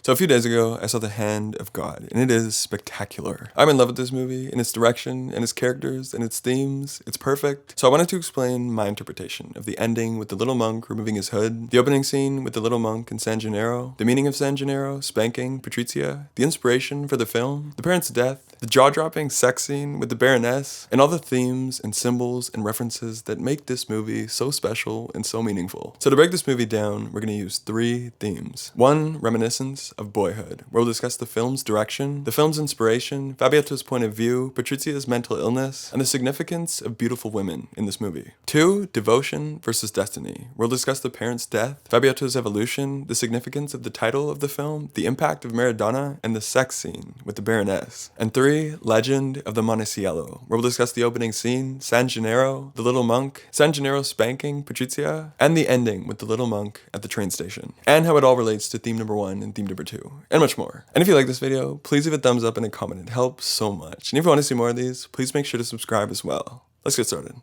So a few days ago, I saw The Hand of God, and it is spectacular. I'm in love with this movie, and its direction, and its characters, and its themes. It's perfect. So I wanted to explain my interpretation of the ending with the little monk removing his hood, the opening scene with the little monk and San Gennaro, the meaning of San Gennaro spanking Patrizia, the inspiration for the film, the parents' death, the jaw-dropping sex scene with the Baroness, and all the themes and symbols and references that make this movie so special and so meaningful. So to break this movie down, we're going to use 3 themes. 1, reminiscence of boyhood, where we'll discuss the film's direction, the film's inspiration, Fabietto's point of view, Patrizia's mental illness, and the significance of beautiful women in this movie. 2, devotion versus destiny, where we'll discuss the parents' death, Fabietto's evolution, the significance of the title of the film, the impact of Maradona, and the sex scene with the Baroness. And 3, legend of the Monticello, where we'll discuss the opening scene, San Gennaro, the little monk, San Gennaro spanking Patrizia, and the ending with the little monk at the train station, and how it all relates to theme number 1 and theme number 2, and much more. And if you like this video, please leave a thumbs up and a comment. It helps so much. And if you want to see more of these, please make sure to subscribe as well. Let's get started.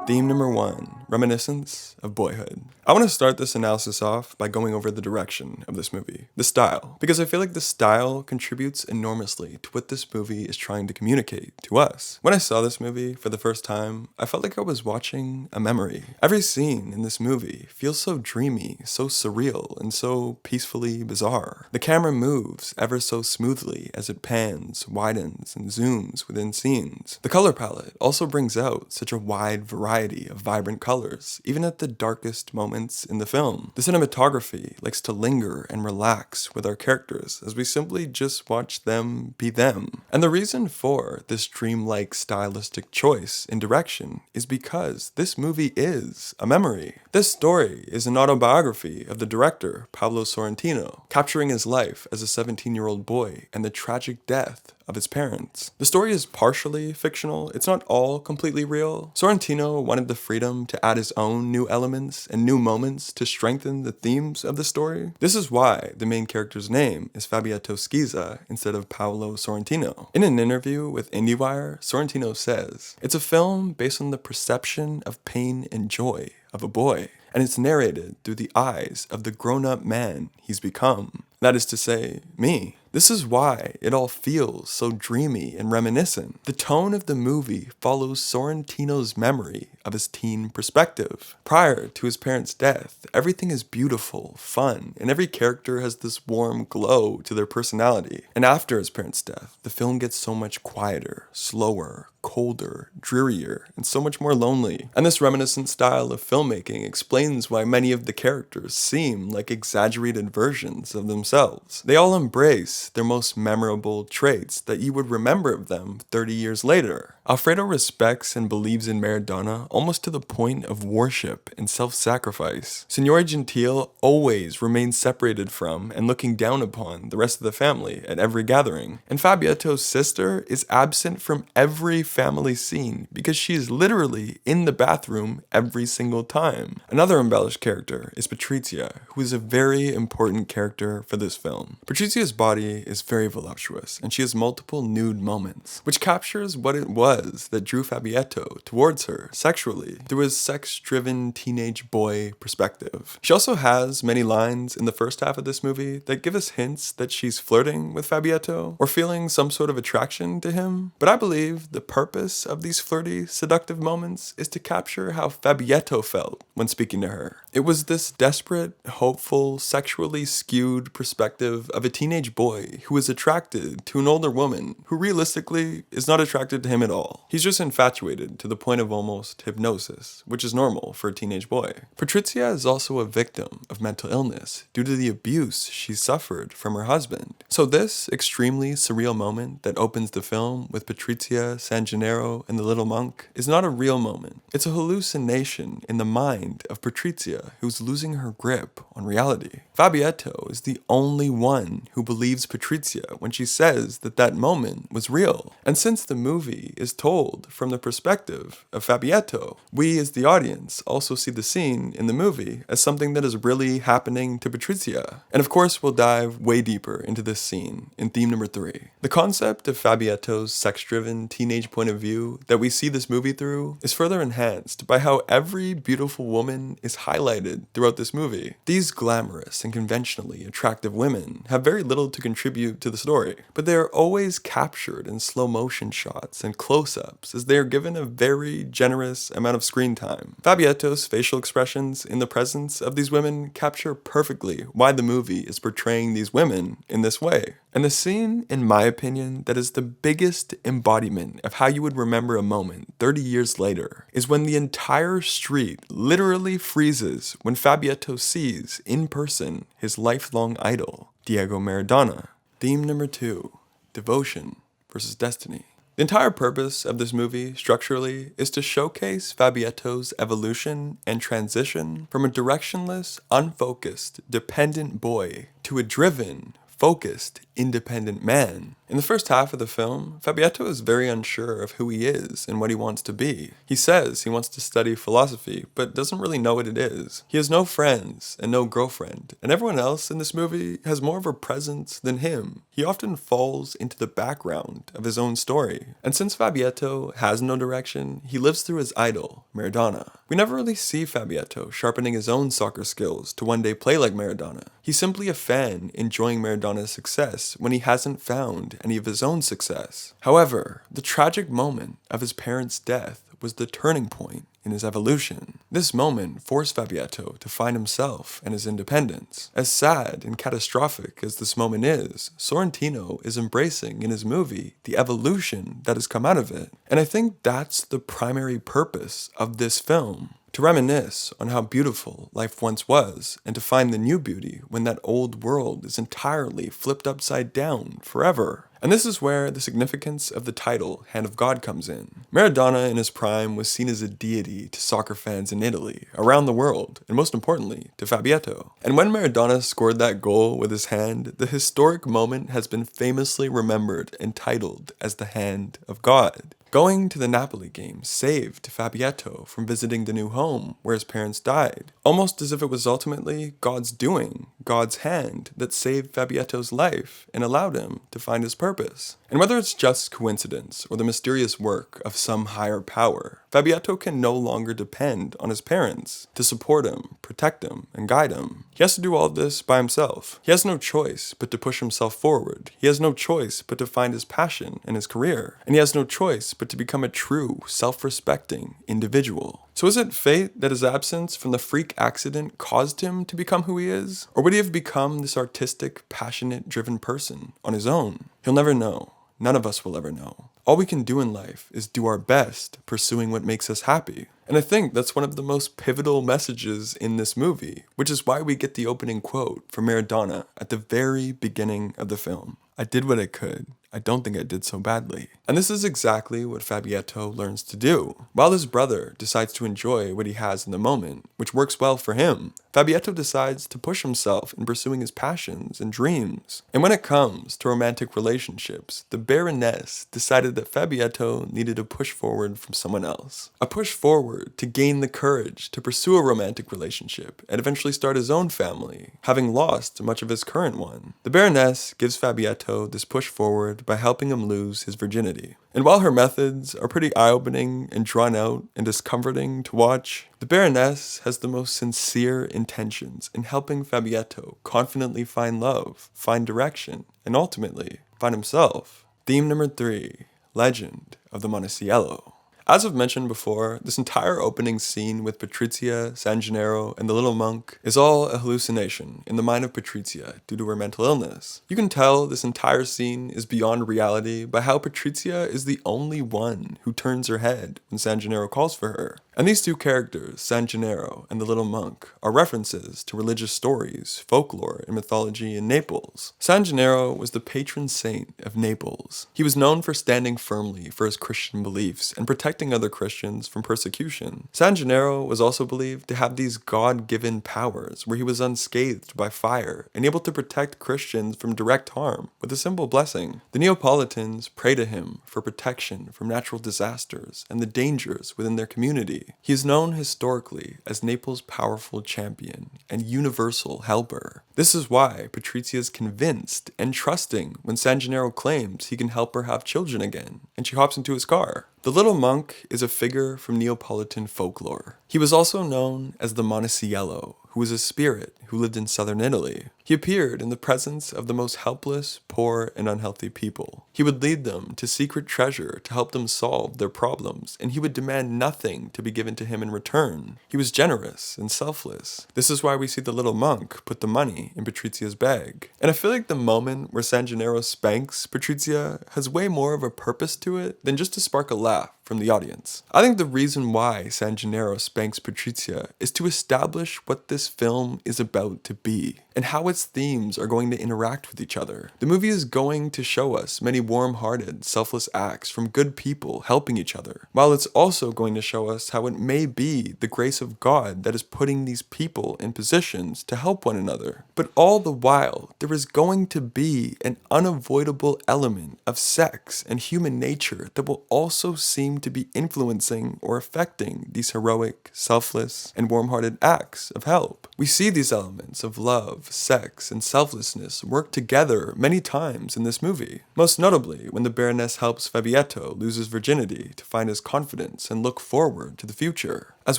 Theme number 1, reminiscence of boyhood. I want to start this analysis off by going over the direction of this movie, the style, because I feel like the style contributes enormously to what this movie is trying to communicate to us. When I saw this movie for the first time, I felt like I was watching a memory. Every scene in this movie feels so dreamy, so surreal, and so peacefully bizarre. The camera moves ever so smoothly as it pans, widens, and zooms within scenes. The color palette also brings out such a wide variety of vibrant colors, even at the darkest moments in the film. The cinematography likes to linger and relax with our characters as we simply just watch them be them. And the reason for this dreamlike stylistic choice in direction is because this movie is a memory. This story is an autobiography of the director, Paolo Sorrentino, capturing his life as a 17-year-old boy and the tragic death of his parents. The story is partially fictional, it's not all completely real. Sorrentino wanted the freedom to add his own new elements and new moments to strengthen the themes of the story. This is why the main character's name is Fabietto Schiza instead of Paolo Sorrentino. In an interview with IndieWire, Sorrentino says, "It's a film based on the perception of pain and joy of a boy, and it's narrated through the eyes of the grown-up man he's become. That is to say, me. This is why it all feels so dreamy and reminiscent. The tone of the movie follows Sorrentino's memory of his teen perspective. Prior to his parents' death, everything is beautiful, fun, and every character has this warm glow to their personality. And after his parents' death, the film gets so much quieter, slower, colder, drearier, and so much more lonely. And this reminiscent style of filmmaking explains why many of the characters seem like exaggerated versions of themselves. They all embrace their most memorable traits that you would remember of them 30 years later. Alfredo respects and believes in Maradona almost to the point of worship and self-sacrifice. Signore Gentile always remains separated from and looking down upon the rest of the family at every gathering. And Fabietto's sister is absent from every family scene because she is literally in the bathroom every single time. Another embellished character is Patrizia, who is a very important character for this film. Patrizia's body is very voluptuous, and she has multiple nude moments, which captures what it was that drew Fabietto towards her sexually through his sex-driven teenage boy perspective. She also has many lines in the first half of this movie that give us hints that she's flirting with Fabietto or feeling some sort of attraction to him, but I believe the purpose of these flirty, seductive moments is to capture how Fabietto felt when speaking to her. It was this desperate, hopeful, sexually skewed perspective of a teenage boy who is attracted to an older woman who realistically is not attracted to him at all. He's just infatuated to the point of almost hypnosis, which is normal for a teenage boy. Patrizia is also a victim of mental illness due to the abuse she suffered from her husband. So this extremely surreal moment that opens the film with Patrizia, San Gennaro, and the little monk is not a real moment. It's a hallucination in the mind of Patrizia, who's losing her grip on reality. Fabietto is the only one who believes Patrizia when she says that that moment was real. And since the movie is is told from the perspective of Fabietto. We, as the audience, also see the scene in the movie as something that is really happening to Patrizia. And of course, we'll dive way deeper into this scene in theme number 3. The concept of Fabietto's sex-driven teenage point of view that we see this movie through is further enhanced by how every beautiful woman is highlighted throughout this movie. These glamorous and conventionally attractive women have very little to contribute to the story, but they are always captured in slow motion shots and close-ups as they are given a very generous amount of screen time. Fabietto's facial expressions in the presence of these women capture perfectly why the movie is portraying these women in this way. And the scene, in my opinion, that is the biggest embodiment of how you would remember a moment 30 years later is when the entire street literally freezes when Fabietto sees in person his lifelong idol, Diego Maradona. Theme number 2, devotion versus destiny. The entire purpose of this movie, structurally, is to showcase Fabietto's evolution and transition from a directionless, unfocused, dependent boy to a driven, focused, independent man. In the first half of the film, Fabietto is very unsure of who he is and what he wants to be. He says he wants to study philosophy, but doesn't really know what it is. He has no friends and no girlfriend, and everyone else in this movie has more of a presence than him. He often falls into the background of his own story. And since Fabietto has no direction, he lives through his idol, Maradona. We never really see Fabietto sharpening his own soccer skills to one day play like Maradona. He's simply a fan enjoying Maradona's success when he hasn't found any of his own success. However, the tragic moment of his parents' death was the turning point in his evolution. This moment forced Fabietto to find himself and his independence. As sad and catastrophic as this moment is, Sorrentino is embracing in his movie the evolution that has come out of it. And I think that's the primary purpose of this film. To reminisce on how beautiful life once was, and to find the new beauty when that old world is entirely flipped upside down forever. And this is where the significance of the title, Hand of God, comes in. Maradona in his prime was seen as a deity to soccer fans in Italy, around the world, and most importantly, to Fabietto. And when Maradona scored that goal with his hand, the historic moment has been famously remembered and titled as the Hand of God. Going to the Napoli game saved Fabietto from visiting the new home where his parents died, almost as if it was ultimately God's doing, God's hand, that saved Fabietto's life and allowed him to find his purpose. And whether it's just coincidence or the mysterious work of some higher power, Fabietto can no longer depend on his parents to support him, protect him, and guide him. He has to do all of this by himself. He has no choice but to push himself forward. He has no choice but to find his passion and his career. And he has no choice but to become a true, self-respecting individual. So is it fate that his absence from the freak accident caused him to become who he is? Or would he have become this artistic, passionate, driven person on his own? He'll never know. None of us will ever know. All we can do in life is do our best pursuing what makes us happy. And I think that's one of the most pivotal messages in this movie, which is why we get the opening quote from Maradona at the very beginning of the film. I did what I could. I don't think I did so badly. And this is exactly what Fabietto learns to do. While his brother decides to enjoy what he has in the moment, which works well for him, Fabietto decides to push himself in pursuing his passions and dreams. And when it comes to romantic relationships, the Baroness decided that Fabietto needed a push forward from someone else. A push forward to gain the courage to pursue a romantic relationship and eventually start his own family, having lost much of his current one. The Baroness gives Fabietto this push forward by helping him lose his virginity. And while her methods are pretty eye-opening and drawn out and discomforting to watch, the Baroness has the most sincere intentions in helping Fabietto confidently find love, find direction, and ultimately find himself. Theme number 3, Legend of the Monticello. As I've mentioned before, this entire opening scene with Patrizia, San Gennaro, and the little monk is all a hallucination in the mind of Patrizia due to her mental illness. You can tell this entire scene is beyond reality by how Patrizia is the only one who turns her head when San Gennaro calls for her. And these two characters, San Gennaro and the little monk, are references to religious stories, folklore, and mythology in Naples. San Gennaro was the patron saint of Naples. He was known for standing firmly for his Christian beliefs and protecting protecting other Christians from persecution. San Gennaro was also believed to have these God-given powers where he was unscathed by fire and able to protect Christians from direct harm with a simple blessing. The Neapolitans pray to him for protection from natural disasters and the dangers within their community. He is known historically as Naples' powerful champion and universal helper. This is why Patrizia is convinced and trusting when San Gennaro claims he can help her have children again, and she hops into his car. The little monk is a figure from Neapolitan folklore. He was also known as the Monticello, who was a spirit who lived in southern Italy. He appeared in the presence of the most helpless, poor, and unhealthy people. He would lead them to secret treasure to help them solve their problems, and he would demand nothing to be given to him in return. He was generous and selfless. This is why we see the little monk put the money in Patrizia's bag. And I feel like the moment where San Gennaro spanks Patrizia has way more of a purpose to it than just to spark a laugh from the audience. I think the reason why San Gennaro spanks Patrizia is to establish what this film is about to be and how its themes are going to interact with each other. The movie is going to show us many warm-hearted, selfless acts from good people helping each other, while it's also going to show us how it may be the grace of God that is putting these people in positions to help one another. But all the while, there is going to be an unavoidable element of sex and human nature that will also seem to be influencing or affecting these heroic, selfless, and warm-hearted acts of help. We see these elements of love, sex, and selflessness work together many times in this movie. Most notably, when the Baroness helps Fabietto lose his virginity to find his confidence and look forward to the future. As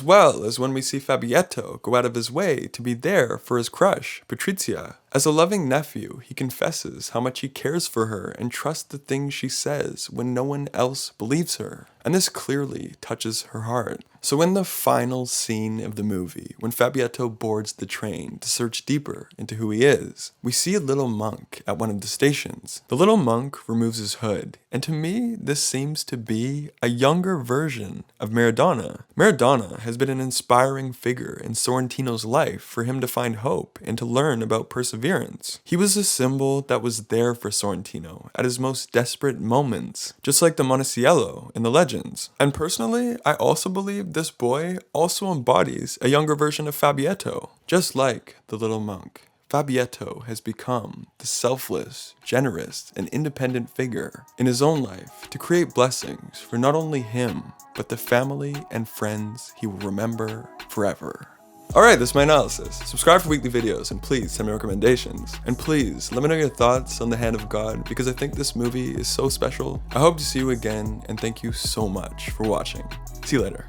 well as when we see Fabietto go out of his way to be there for his crush, Patrizia. As a loving nephew, he confesses how much he cares for her and trusts the things she says when no one else believes her. And this clearly touches her heart. So in the final scene of the movie, when Fabietto boards the train to search deeper into who he is, we see a little monk at one of the stations. The little monk removes his hood, and to me, this seems to be a younger version of Maradona. Maradona has been an inspiring figure in Sorrentino's life for him to find hope and to learn about perseverance. He was a symbol that was there for Sorrentino at his most desperate moments, just like the Monticello in the legends. And personally, I also believe this boy also embodies a younger version of Fabietto. Just like the little monk, Fabietto has become the selfless, generous, and independent figure in his own life to create blessings for not only him, but the family and friends he will remember forever. Alright, that's my analysis. Subscribe for weekly videos and please send me recommendations. And please, let me know your thoughts on The Hand of God because I think this movie is so special. I hope to see you again and thank you so much for watching. See you later.